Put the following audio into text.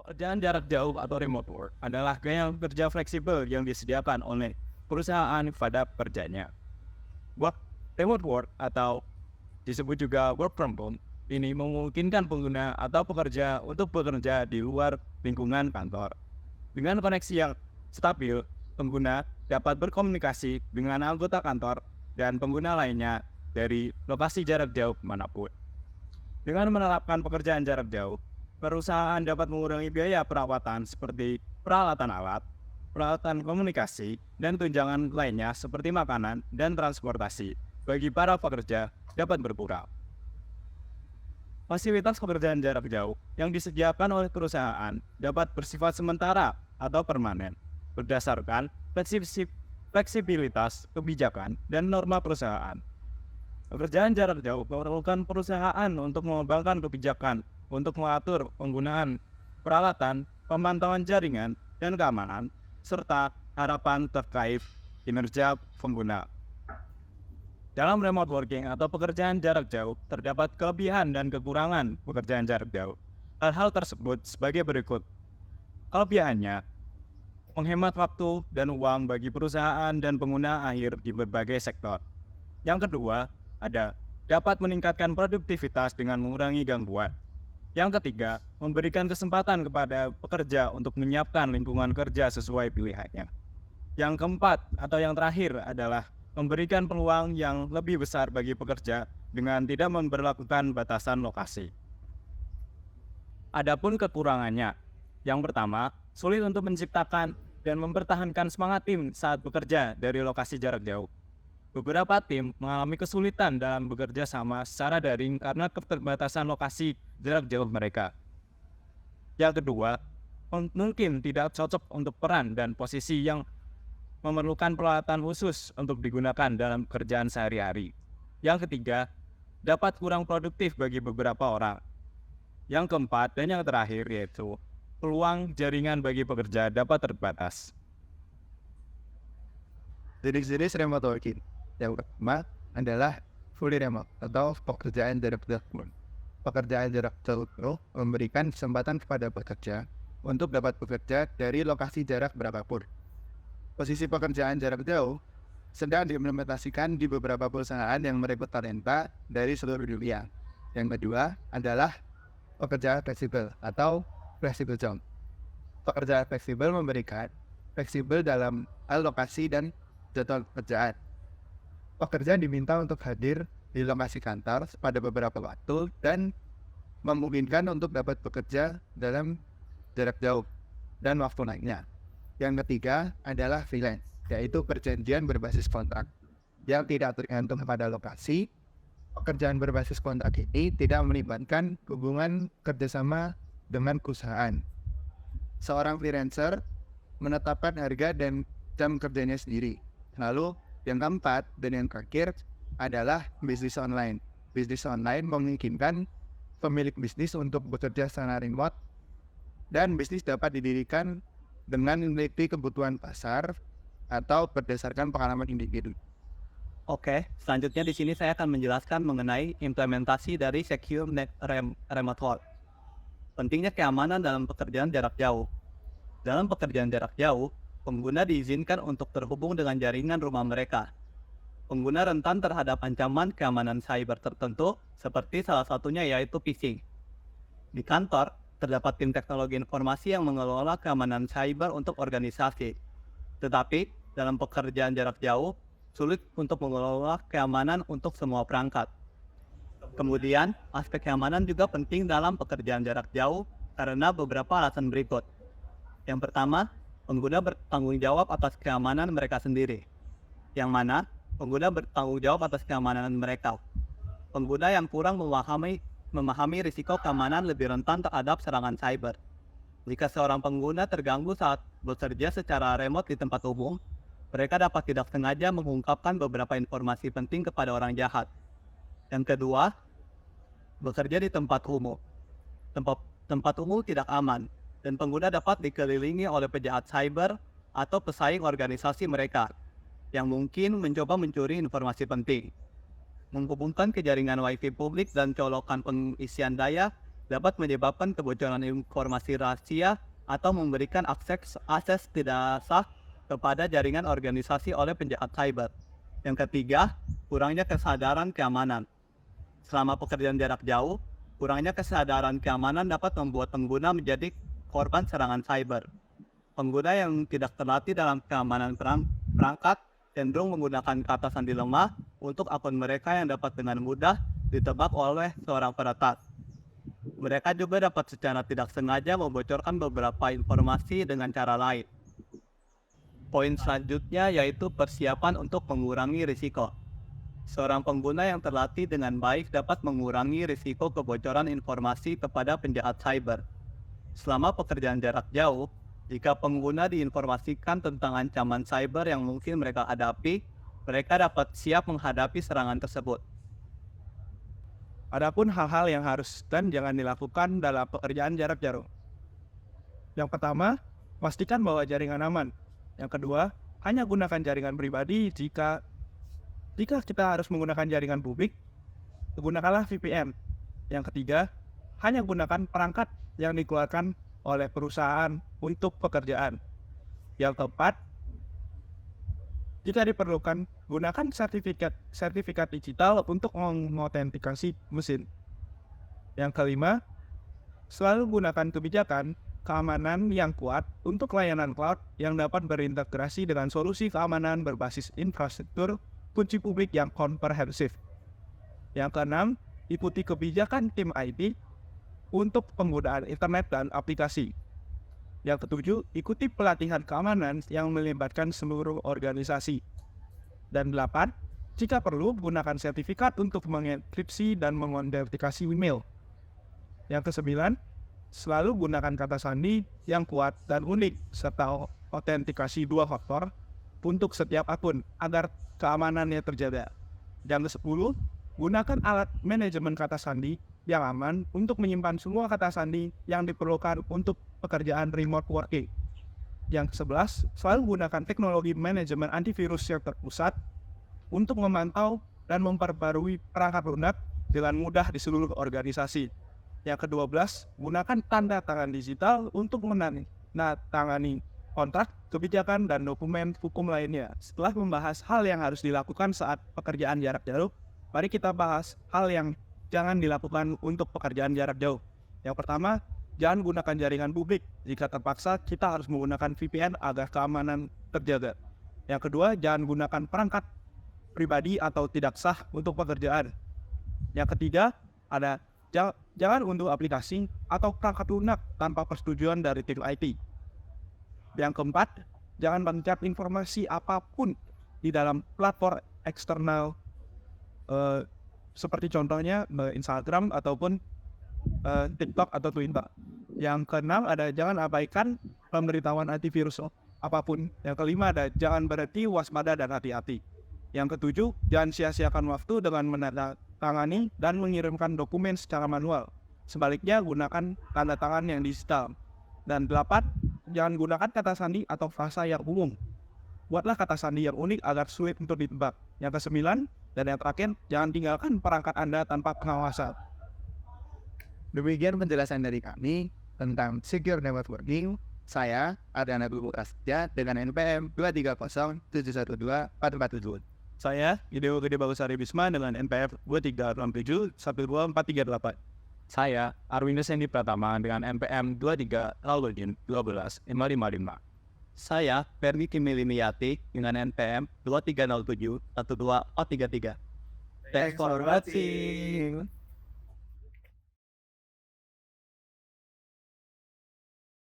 Pekerjaan jarak jauh atau remote work adalah gaya kerja fleksibel yang disediakan oleh perusahaan pada pekerjanya. Work remote work atau disebut juga work from home ini memungkinkan pengguna atau pekerja untuk bekerja di luar lingkungan kantor. Dengan koneksi yang stabil, pengguna dapat berkomunikasi dengan anggota kantor dan pengguna lainnya dari lokasi jarak jauh manapun. Dengan menerapkan pekerjaan jarak jauh, perusahaan dapat mengurangi biaya perawatan seperti peralatan alat, peralatan komunikasi, dan tunjangan lainnya seperti makanan dan transportasi bagi para pekerja dapat berkurang. Fasilitas pekerjaan jarak jauh yang disediakan oleh perusahaan dapat bersifat sementara atau permanen, berdasarkan fleksibilitas kebijakan dan norma perusahaan. Pekerjaan jarak jauh memerlukan perusahaan untuk mengembangkan kebijakan untuk mengatur penggunaan peralatan, pemantauan jaringan, dan keamanan, serta harapan terkait kinerja pengguna. Dalam remote working atau pekerjaan jarak jauh, terdapat kelebihan dan kekurangan pekerjaan jarak jauh. Hal-hal tersebut sebagai berikut. Kelebihannya, menghemat waktu dan uang bagi perusahaan dan pengguna akhir di berbagai sektor. Yang kedua, dapat meningkatkan produktivitas dengan mengurangi gangguan. Yang ketiga, memberikan kesempatan kepada pekerja untuk menyiapkan lingkungan kerja sesuai pilihannya. Yang keempat atau yang terakhir adalah memberikan peluang yang lebih besar bagi pekerja dengan tidak memberlakukan batasan lokasi. Adapun kekurangannya, yang pertama, sulit untuk menciptakan dan mempertahankan semangat tim saat bekerja dari lokasi jarak jauh. Beberapa tim mengalami kesulitan dalam bekerja sama secara daring karena keterbatasan lokasi jarak jauh mereka. Yang kedua, mungkin tidak cocok untuk peran dan posisi yang memerlukan peralatan khusus untuk digunakan dalam pekerjaan sehari-hari. Yang ketiga, dapat kurang produktif bagi beberapa orang. Yang keempat dan yang terakhir yaitu peluang jaringan bagi pekerja dapat terbatas. Jenis-jenis remote working. Yang pertama adalah fully remote atau pekerjaan jarak jauh. Pekerjaan jarak jauh memberikan kesempatan kepada pekerja untuk dapat bekerja dari lokasi jarak berapapun. Posisi pekerjaan jarak jauh sedang diimplementasikan di beberapa perusahaan yang merekrut talenta dari seluruh dunia. Yang kedua adalah pekerjaan fleksibel atau flexible job. Pekerjaan fleksibel memberikan fleksibel dalam hal lokasi dan jadwal pekerjaan. Pekerja diminta untuk hadir di lokasi kantor pada beberapa waktu dan memungkinkan untuk dapat bekerja dalam jarak jauh dan waktu lainnya. Yang ketiga adalah freelance, yaitu perjanjian berbasis kontrak yang tidak tergantung pada lokasi. Pekerjaan berbasis kontrak ini tidak melibatkan hubungan kerjasama dengan perusahaan. Seorang freelancer menetapkan harga dan jam kerjanya sendiri. Lalu yang keempat dan yang terakhir adalah bisnis online. Bisnis online memungkinkan pemilik bisnis untuk bekerja secara remote dan bisnis dapat didirikan dengan meneliti kebutuhan pasar atau berdasarkan pengalaman individu. Oke, selanjutnya di sini saya akan menjelaskan mengenai implementasi dari Secure Remote Work. Pentingnya keamanan dalam pekerjaan jarak jauh. Dalam pekerjaan jarak jauh, pengguna diizinkan untuk terhubung dengan jaringan rumah mereka. Pengguna rentan terhadap ancaman keamanan cyber tertentu, seperti salah satunya yaitu phishing. Di kantor, terdapat tim teknologi informasi yang mengelola keamanan cyber untuk organisasi. Tetapi, dalam pekerjaan jarak jauh, sulit untuk mengelola keamanan untuk semua perangkat. Kemudian, aspek keamanan juga penting dalam pekerjaan jarak jauh karena beberapa alasan berikut. Yang pertama, pengguna bertanggung jawab atas keamanan mereka sendiri. Yang mana, pengguna bertanggung jawab atas keamanan mereka. Pengguna yang kurang memahami risiko keamanan lebih rentan terhadap serangan cyber. Jika seorang pengguna terganggu saat bekerja secara remote di tempat umum, mereka dapat tidak sengaja mengungkapkan beberapa informasi penting kepada orang jahat. Yang kedua, bekerja di tempat umum. Tempat umum tidak aman, dan pengguna dapat dikelilingi oleh penjahat cyber atau pesaing organisasi mereka yang mungkin mencoba mencuri informasi penting. Menghubungkan ke jaringan Wi-Fi publik dan colokan pengisian daya dapat menyebabkan kebocoran informasi rahasia atau memberikan akses tidak sah kepada jaringan organisasi oleh penjahat cyber. Yang ketiga, kurangnya kesadaran keamanan. Selama pekerjaan jarak jauh, kurangnya kesadaran keamanan dapat membuat pengguna menjadi korban serangan cyber. Pengguna yang tidak terlatih dalam keamanan perangkat cenderung menggunakan kata sandi lemah untuk akun mereka yang dapat dengan mudah ditebak oleh seorang peretas. Mereka juga dapat secara tidak sengaja membocorkan beberapa informasi dengan cara lain. Poin selanjutnya yaitu persiapan untuk mengurangi risiko. Seorang pengguna yang terlatih dengan baik dapat mengurangi risiko kebocoran informasi kepada penjahat cyber. Selama pekerjaan jarak jauh, jika pengguna diinformasikan tentang ancaman cyber yang mungkin mereka hadapi, mereka dapat siap menghadapi serangan tersebut. Adapun hal-hal yang harus dan jangan dilakukan dalam pekerjaan jarak jauh. Yang pertama, pastikan bahwa jaringan aman. Yang kedua, hanya gunakan jaringan pribadi. Jika kita harus menggunakan jaringan publik, gunakanlah VPN. Yang ketiga, hanya gunakan perangkat yang dikeluarkan oleh perusahaan untuk pekerjaan. Yang keempat, jika diperlukan, gunakan sertifikat digital untuk mengotentikasi mesin. Yang kelima, selalu gunakan kebijakan keamanan yang kuat untuk layanan cloud yang dapat berintegrasi dengan solusi keamanan berbasis infrastruktur kunci publik yang komprehensif. Yang keenam, ikuti kebijakan tim IT untuk penggunaan internet dan aplikasi. Yang ketujuh, ikuti pelatihan keamanan yang melibatkan seluruh organisasi. Dan 8, jika perlu, gunakan sertifikat untuk mengenkripsi dan mengotentikasi email. Yang kesembilan, selalu gunakan kata sandi yang kuat dan unik serta autentikasi 2 faktor untuk setiap akun agar keamanannya terjaga. Yang ke-10, gunakan alat manajemen kata sandi yang aman untuk menyimpan semua kata sandi yang diperlukan untuk pekerjaan remote working. Yang ke-11, selalu gunakan teknologi manajemen antivirus yang terpusat untuk memantau dan memperbarui perangkat lunak dengan mudah di seluruh organisasi. Yang ke-12, gunakan tanda tangan digital untuk menandatangani kontrak, kebijakan, dan dokumen hukum lainnya. Setelah membahas hal yang harus dilakukan saat pekerjaan jarak jauh, mari kita bahas hal yang jangan dilakukan untuk pekerjaan jarak jauh. Yang pertama, jangan gunakan jaringan publik. Jika terpaksa, kita harus menggunakan VPN agar keamanan terjaga. Yang kedua, jangan gunakan perangkat pribadi atau tidak sah untuk pekerjaan. Yang ketiga, jangan unduh aplikasi atau perangkat lunak tanpa persetujuan dari tim IT. Yang keempat, jangan mencari informasi apapun di dalam platform eksternal seperti contohnya Instagram ataupun TikTok atau Twitter. Yang keenam jangan abaikan pemberitahuan antivirus apapun. Yang kelima jangan berhenti waspada dan hati-hati. Yang ketujuh, jangan sia-siakan waktu dengan menandatangani dan mengirimkan dokumen secara manual. Sebaliknya, gunakan tanda tangan yang digital. Dan 8, jangan gunakan kata sandi atau frasa yang umum. Buatlah kata sandi yang unik agar sulit untuk ditebak. Yang ke-9, dan yang terakhir, jangan tinggalkan perangkat Anda tanpa pengawasan. Demikian penjelasan dari kami tentang Secure Networking. Saya, Ardana Guru Prasetya dengan NPM 230712447. Saya, Ideo Gede Bagusari Bisma dengan NPM 2367124438. Saya, Arwindo Sendi Pratama dengan NPM 2300125555. Saya, Ferdi Kimilimiati dengan NPM 23071233. Thanks for watching.